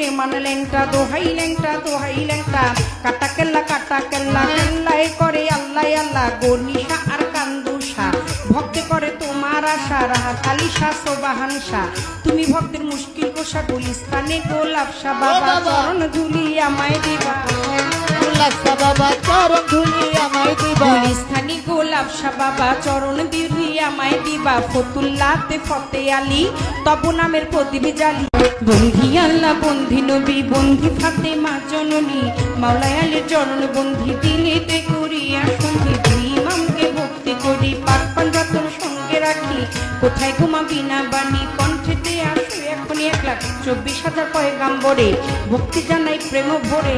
সুলেমান ল্যাংটা দোহাই ল্যাংটা কাটা কেল্লা কেল্লায় করে আল্লাহ আল্লাহ গনিশা আর কান্দুষা ভক্তে করে তোমার আশা রাহা কালিশা সোবাহান শাহ তুমি ভক্তের মুশকিল কোষা গুলিস্তানে গোলাপ শাহ বাবা চরণ ধুলি আমায় দিবা বাবা চরণ ধুলি আমায় দিবা গুলিস্তানি গোলাপ শাহ বাবা চরণ ধুলি আমায় দিবা ফতুল্লাতে ফতে আলী তব নামের প্রদীপ জালি বন্ধি আল্লাহ বন্ধি নবী বন্ধি ফাতেমা জননী মাওলায় আলীর চরণ বন্ধি দিলেতে করিয়া সন্ধি দুই ইমামকে ভক্তি করি পাক পাঞ্জাতন সঙ্গে রাখি কোথায় ঘুমাবি না বাণী কণ্ঠেতে আসো এখনই 1,24,000 পয়গাম্বরে ভক্তি জানাই প্রেম ভরে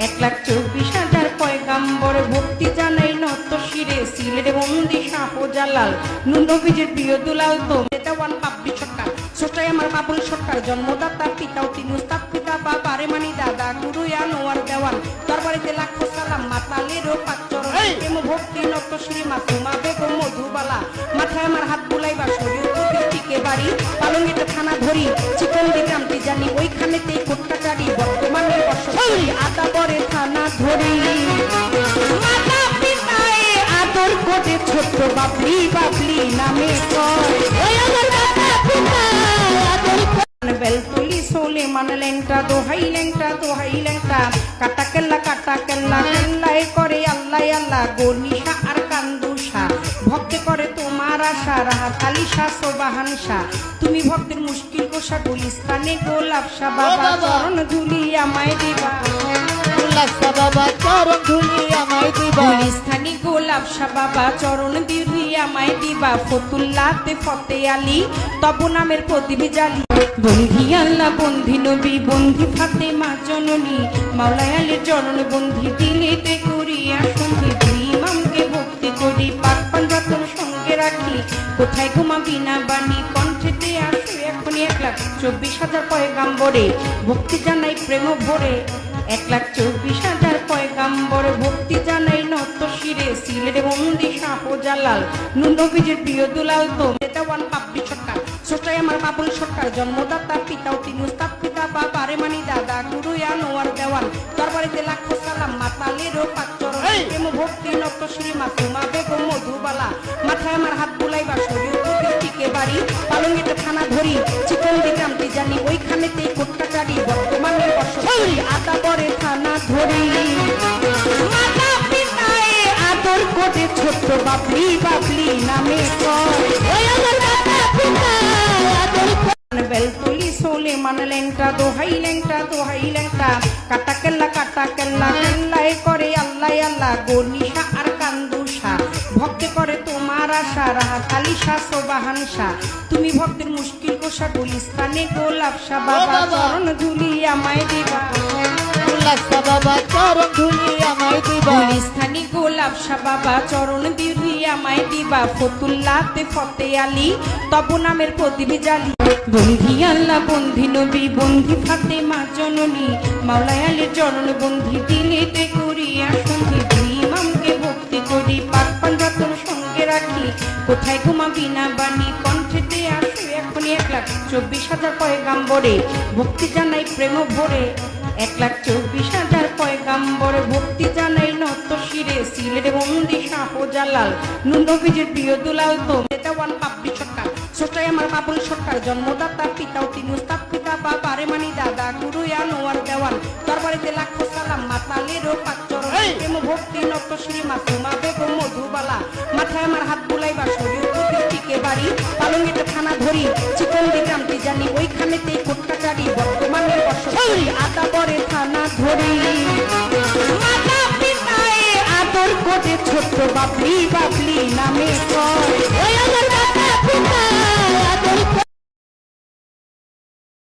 1,24,000 পয়গাম্বরে ভক্তি জানাই নত শিরে সিলেটে বন্দি শাহজালাল নবীজির প্রিয় দুলাল তো দেওয়ান পাপড়ি সরকার ছোটাই আমার বাবুল সরকার জন্মদাতা পিতাও তিনি উস্তাদ পিতা বাবা রে মানি দাদা গুরু আনোয়ার দেওয়ান দরবারিতে লাখো সালাম মাতালেরও পাঁচচরণ প্রেম ভক্তি নত শ্রী মাসুমা বেগম মধুবালা মাথায় আমার হাত বুলাইবা শরীর টিকে বাড়ি পালঙ্গিতে থানা ধরি চিকন দিগ্রামটি জানি ওইখানেতেই কোট্টাচারি বর্তমানে বসবাস আদা বরে থানা ধরি মাতা পিতায় আদর করে ছোট্ট বাবলি নামে কয় বেলতুলি সুলেমান ল্যাংটা দোহাই ল্যাংটা কাটা কেল্লায় করে আল্লাহ আল্লাহ গনিশা আর কান্দুষা ভক্তে করে তোমার আশা রাহা কালিশা সোবাহান শাহ তুমি ভক্তের মুশকিল কোষা গুলিস্তানে গোলাপ শাহ বাবা চরণ ধুলি আমায় দিবা বাবা চরণ ধুলি আমায় দিবা গুলিস্তানি গোলাপ শাহ বাবা চরণ ধুলি আমায় দিবা ফতুল্লাতে ফতে আলী তব নামের প্রদীপ জালি বন্ধি আল্লাহ বন্ধি নবী বন্ধি ফাতেমা জননী মাওলায় আলীর চরণ বন্ধি দিলেতে করিয়া সন্ধি দুই ইমামকে ভক্তি করি পাক পাঞ্জাতন সঙ্গে রাখি কোথায় ঘুমাবি না বাণী কণ্ঠেতে আসো এখনই 1,24,000 পয়গাম্বরে ভক্তি জানাই প্রেম ভরে 1,24,000 পয়গাম্বরে ভক্তি জানাই নত শিরে সিলেটে বন্দি শাহজালাল নবীজির প্রিয় দুলাল তো দেওয়ান পাপড়ি সরকার ছোটাই আমার বাবুল সরকার জন্মদাতা পিতাও তিনি উস্তাদ পিতা বাবা রে মানি দাদা গুরু আনোয়ার দেওয়ান দরবারিতে লাখো সালাম মাতালেরও পাঁচচরণ প্রেম ভক্তি নত শ্রী মাসুমা বেগম মধুবালা মাথায় আমার হাত বুলাইবা শরীর টিকে বাড়ি পালঙ্গিতে থানা ধরি চিকন দিগ্রামটি জানি ওইখানেতেই কোট্টাচারি বর্তমানে বসবাস আদা বরে থানা ধরি মাতা পিতায় আদর করে ছোট্ট বাবলি নামে কয় বেলতুলি সুলেমান ল্যাংটা দোহাই ল্যাংটা কাটা কেল্লায় করে আল্লাহ আল্লাহ গনিশা আর কান্দুষা ভক্তে করে তোমার আশা রাহা কালিশা সোবাহান শাহ তুমি ভক্তের মুশকিল কোষা গুলিস্তানে গোলাপ শাহ বাবা চরণ ধুলি আমায় দিবা বাবা চরণ ধুলি আমায় দিবা গুলিস্তানি গোলাপ শাহ বাবা চরণ ধুলি আমায় দিবা ফতুল্লাতে ফতে আলী তব নামের প্রদীপ জালি বন্ধি আল্লাহ বন্ধি নবী বন্ধি ফাতেমা জননী মাওলায় আলীর চরণ বন্ধি দিলেতে করিয়া সন্ধি দুই ইমামকে ভক্তি করি পাক পাঞ্জাতন সঙ্গে রাখি কোথায় ঘুমাবি না বাণী কণ্ঠেতে আসো এখনই 1,24,000 পয়গাম্বরে ভক্তি জানাই প্রেম ভরে 1,24,000 পয়গাম্বরে ভক্তি জানাই নত শিরে সিলেটে বন্দি শাহজালাল নবীজির প্রিয় দুলাল তো দেওয়ান পাপড়ি সরকার ছোটাই আমার বাবুল সরকার জন্মদাতা পিতাও তিনি উস্তাদ পিতা বাবা রে মানি দাদা গুরু আনোয়ার দেওয়ান দরবারিতে লাখো সালাম মাতালেরও পাঁচচরণ প্রেম ভক্তি নত শ্রী মাসুমা বেগম মধুবালা মাথায় আমার হাত বুলাইবা শরীর টিকে বাড়ি পালঙ্গিতে থানা ধরি চিকন দিগ্রামটি জানি ওইখানেতেই কোট্টাচারি বর্তমানে বসবাস আদা বরে থানা ধরি মাতা পিতায় আদর করে ছোট্ট বাবলি নামে কয়